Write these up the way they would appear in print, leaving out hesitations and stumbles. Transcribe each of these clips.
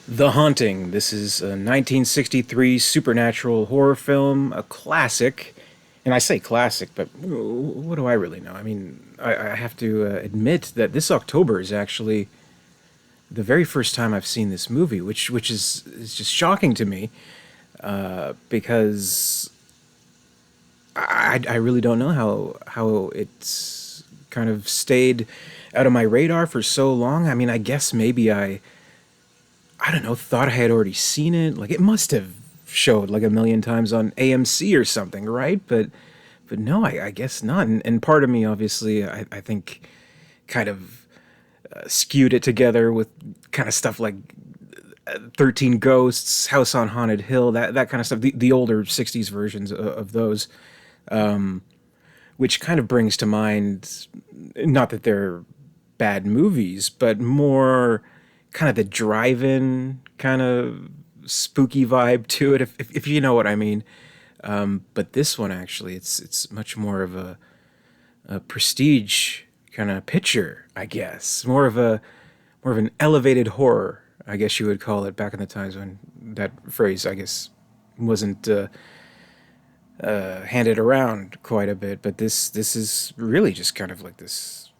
The Haunting. This is a 1963 supernatural horror film, a classic. And I say classic, but what do I really know? I mean, I have to admit that this October is actually the very first time I've seen this movie, which is just shocking to me because I really don't know how it's kind of stayed out of my radar for so long. I mean, I guess maybe I don't know, thought I had already seen it. Like it must have showed like a million times on AMC or something, right? But no, I guess not. And part of me, obviously, I think kind of skewed it together with kind of stuff like 13 Ghosts, House on Haunted Hill, that kind of stuff, the older 60s versions of those, which kind of brings to mind, not that they're bad movies, but more kind of the drive-in kind of spooky vibe to it, if you know what I mean. But this one actually, it's much more of a prestige kind of picture, I guess. More of an elevated horror, I guess you would call it, back in the times when that phrase, I guess, wasn't handed around quite a bit. But this is really just kind of like this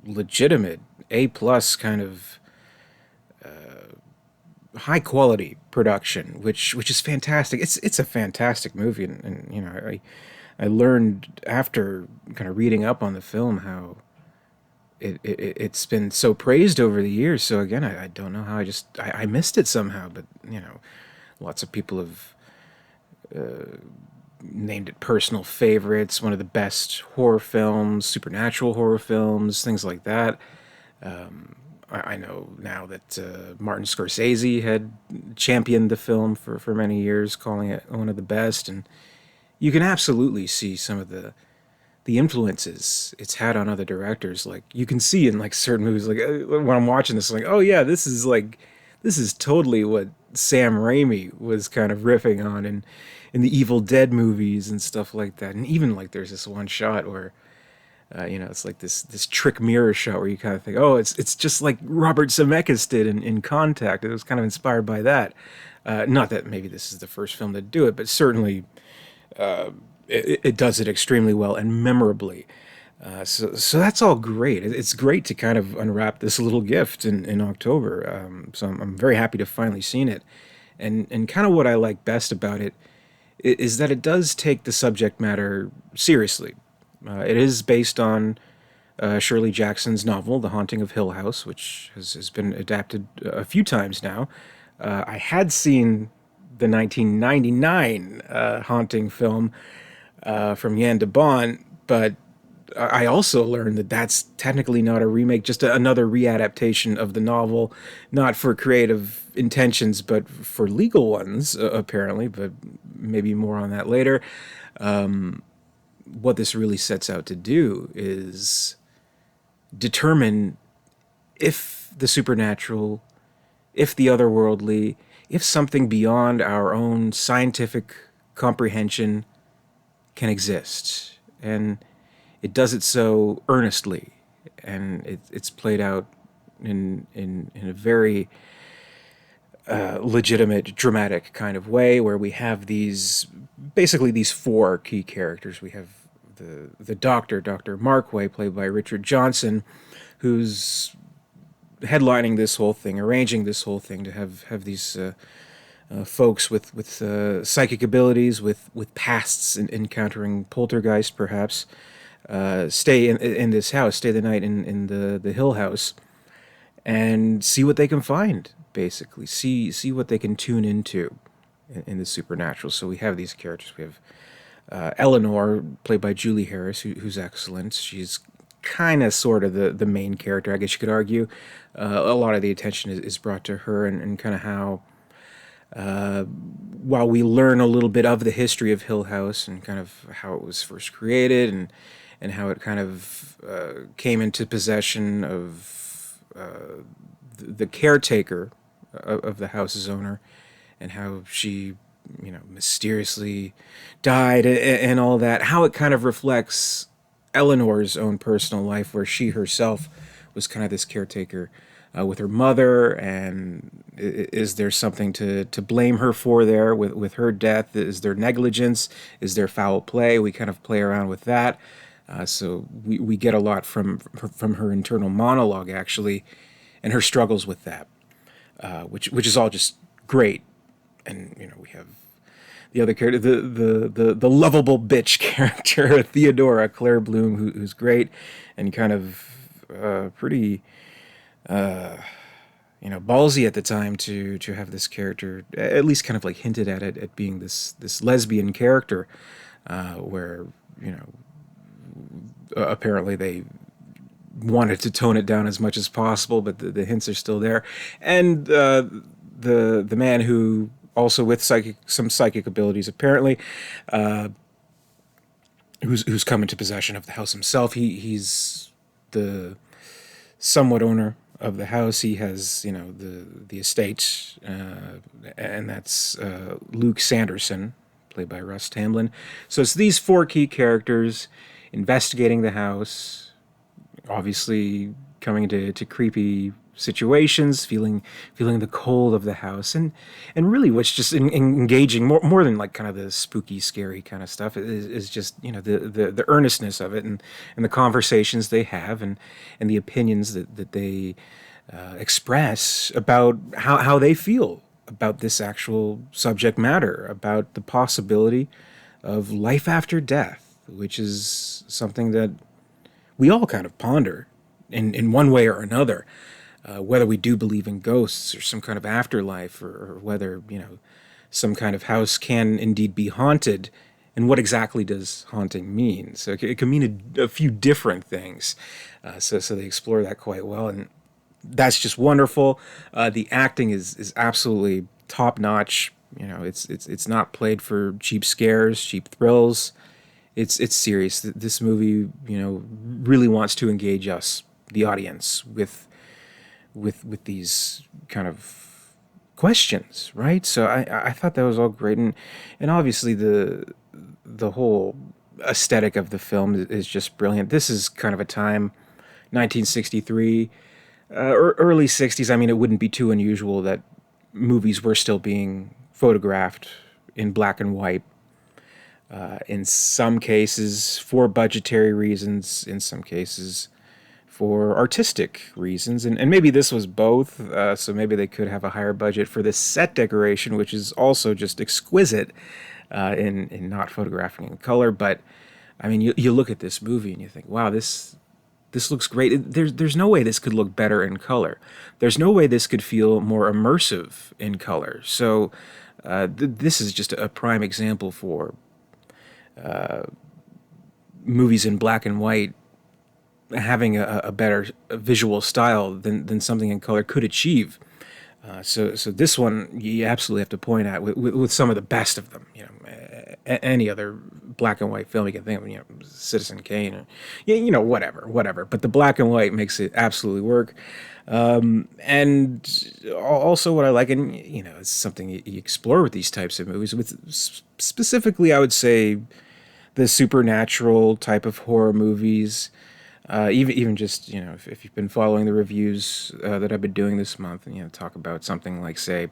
legitimate A+ kind of high quality production, which is fantastic. It's a fantastic movie, and you know I learned after kind of reading up on the film how it's been so praised over the years. So again, I don't know how I missed it somehow, but you know, lots of people have named it personal favorites, one of the best horror films, supernatural horror films, things like that. I know now that Martin Scorsese had championed the film for many years, calling it one of the best, and you can absolutely see some of the influences it's had on other directors. Like you can see in like certain movies, like when I'm watching this, like, oh yeah, this is totally what Sam Raimi was kind of riffing on in the Evil Dead movies and stuff like that. And even like there's this one shot where you know, it's like this trick mirror shot where you kind of think, oh, it's just like Robert Zemeckis did in Contact. It was kind of inspired by that. Not that maybe this is the first film to do it, but certainly it does it extremely well and memorably. So that's all great. It's great to kind of unwrap this little gift in October. So I'm very happy to finally seen it, and kind of what I like best about it is that it does take the subject matter seriously. It is based on Shirley Jackson's novel, The Haunting of Hill House, which has been adapted a few times now. I had seen the 1999 Haunting film from Jan de Bont, but I also learned that that's technically not a remake, just another readaptation of the novel, not for creative intentions, but for legal ones, apparently, but maybe more on that later. What this really sets out to do is determine if the supernatural, if the otherworldly, if something beyond our own scientific comprehension can exist. And it does it so earnestly, and it's played out in a very legitimate, dramatic kind of way, where we have basically these four key characters. We have the doctor, Dr. Markway, played by Richard Johnson, who's headlining this whole thing, arranging this whole thing to have these folks with psychic abilities, with pasts, and encountering poltergeist, perhaps, stay in this house, stay the night in the Hill House, and see what they can find. Basically, see what they can tune into in the supernatural. So we have these characters. We have Eleanor, played by Julie Harris, who's excellent. She's kind of sort of the main character, I guess you could argue. A lot of the attention is brought to her, and kind of how, while we learn a little bit of the history of Hill House and kind of how it was first created, and how it kind of came into possession of the caretaker of the house's owner, and how she, you know, mysteriously died, and all that, how it kind of reflects Eleanor's own personal life, where she herself was kind of this caretaker with her mother, and Is there something to blame her for there with her death? Is there negligence? Is there foul play? We kind of play around with that. So we get a lot from her internal monologue, actually, and her struggles with that, which is all just great. And we have the other character, the lovable bitch character, Theodora Claire Bloom, who's great and kind of pretty ballsy at the time to have this character at least kind of like hinted at it at being this lesbian character, where apparently they wanted to tone it down as much as possible, but the hints are still there. And the man who also with some psychic abilities apparently, who's come into possession of the house himself. He's the somewhat owner of the house. He has the estate, and that's Luke Sanderson, played by Russ Tamblyn. So it's these four key characters investigating the house, obviously coming into creepy situations, feeling the cold of the house, and really what's just engaging more than like kind of the spooky, scary kind of stuff is just the earnestness of it, and the conversations they have, and the opinions that they express about how they feel about this actual subject matter, about the possibility of life after death, which is something that we all kind of ponder in one way or another, whether we do believe in ghosts or some kind of afterlife, or whether some kind of house can indeed be haunted, and what exactly does haunting mean. So it can mean a few different things. So they explore that quite well, and that's just wonderful. The acting is absolutely top notch. It's not played for cheap scares, cheap thrills. It's serious. This movie, really wants to engage us, the audience, with these kind of questions, right? So I thought that was all great, and obviously the whole aesthetic of the film is just brilliant. This is kind of a time, 1963, or early 60s. I mean, it wouldn't be too unusual that movies were still being photographed in black and white. In some cases for budgetary reasons, in some cases for artistic reasons, and maybe this was both, so maybe they could have a higher budget for the set decoration, which is also just exquisite, in not photographing in color. But I mean, you look at this movie and you think, wow, this looks great. There's no way this could look better in color. There's no way this could feel more immersive in color. So this is just a prime example for movies in black and white having a better visual style than something in color could achieve. So this one you absolutely have to point at with some of the best of them. Any other black and white film you can think of, Citizen Kane, or whatever. But the black and white makes it absolutely work. And also what I like, and it's something you explore with these types of movies, with specifically, I would say, the supernatural type of horror movies. Even just if you've been following the reviews that I've been doing this month, and talk about something like, say,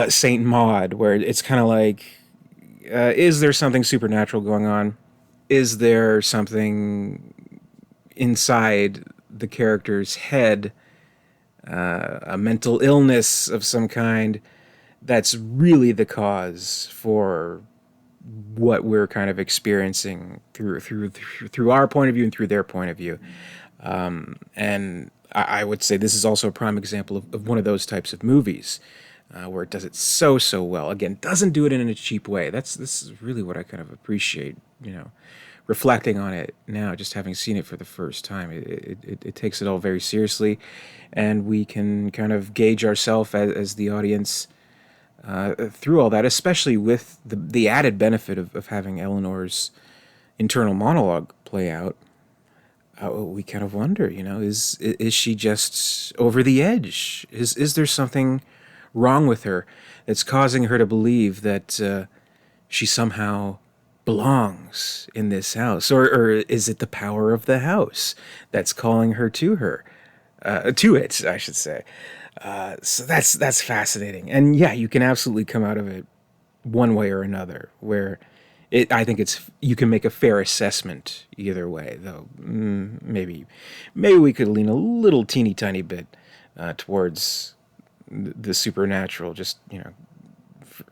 Saint Maud, where it's kind of like, is there something supernatural going on? Is there something inside the character's head, a mental illness of some kind, that's really the cause for what we're kind of experiencing through our point of view and through their point of view. And I would say this is also a prime example of one of those types of movies, where it does it so well. Again, doesn't do it in a cheap way. This is really what I kind of appreciate, reflecting on it now, just having seen it for the first time. It takes it all very seriously, and we can kind of gauge ourselves as the audience through all that, especially with the added benefit of having Eleanor's internal monologue play out. We kind of wonder, is she just over the edge? Is there something wrong with her that's causing her to believe that she somehow belongs in this house, or is it the power of the house that's calling her to it, I should say? So that's fascinating, and yeah, you can absolutely come out of it one way or another. Where I think it's you can make a fair assessment either way, though. Maybe we could lean a little teeny tiny bit towards the supernatural, just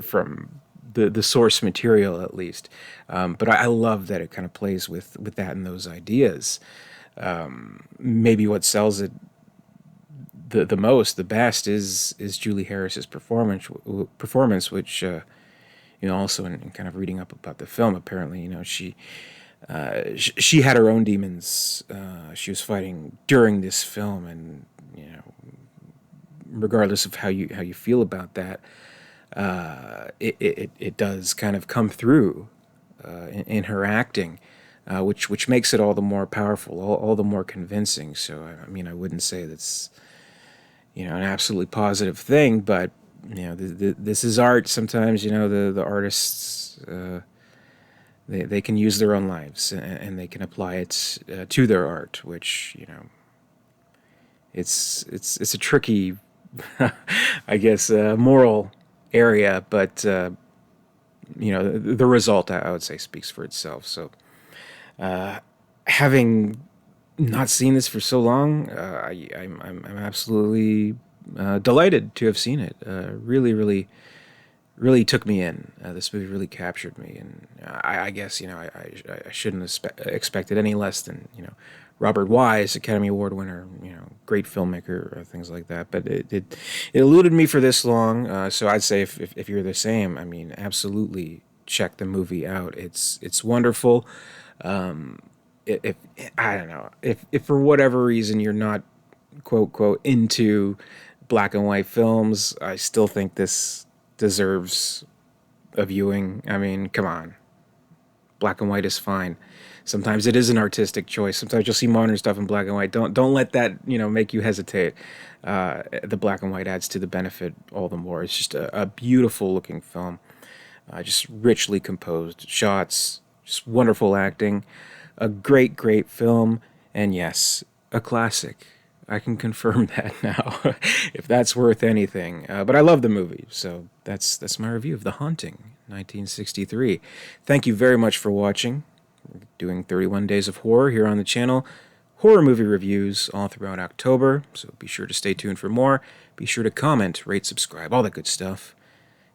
from the source material at least. But I love that it kind of plays with that and those ideas. Maybe what sells it the most, the best, is Julie Harris's performance, which also in kind of reading up about the film, apparently, she had her own demons she was fighting during this film, and regardless of how you feel about that, it does kind of come through in her acting, which makes it all the more powerful, all the more convincing. So I mean, I wouldn't say that's an absolutely positive thing, but this is art. Sometimes the artists they can use their own lives, and they can apply it to their art, which it's a tricky, I guess, moral area, but the result, I would say, speaks for itself. So having not seen this for so long, I'm absolutely delighted to have seen it. Really, really, really took me in. This movie really captured me, and I guess I shouldn't have expected any less than Robert Wise, Academy Award winner, great filmmaker, things like that. But it eluded me for this long. So I'd say if you're the same, I mean, absolutely check the movie out. It's wonderful. If I don't know, if for whatever reason you're not quote quote into black and white films, I still think this deserves a viewing. I mean, come on, black and white is fine. Sometimes it is an artistic choice. Sometimes you'll see modern stuff in black and white. Don't let that make you hesitate. The black and white adds to the benefit all the more. It's just a beautiful looking film, just richly composed shots, just wonderful acting, a great film, and yes, a classic. I can confirm that now, if that's worth anything. But I love the movie, so that's my review of The Haunting, 1963. Thank you very much for watching. We're doing 31 Days of Horror here on the channel. Horror movie reviews all throughout October, so be sure to stay tuned for more. Be sure to comment, rate, subscribe, all that good stuff.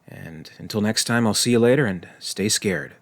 And until next time, I'll see you later, and stay scared.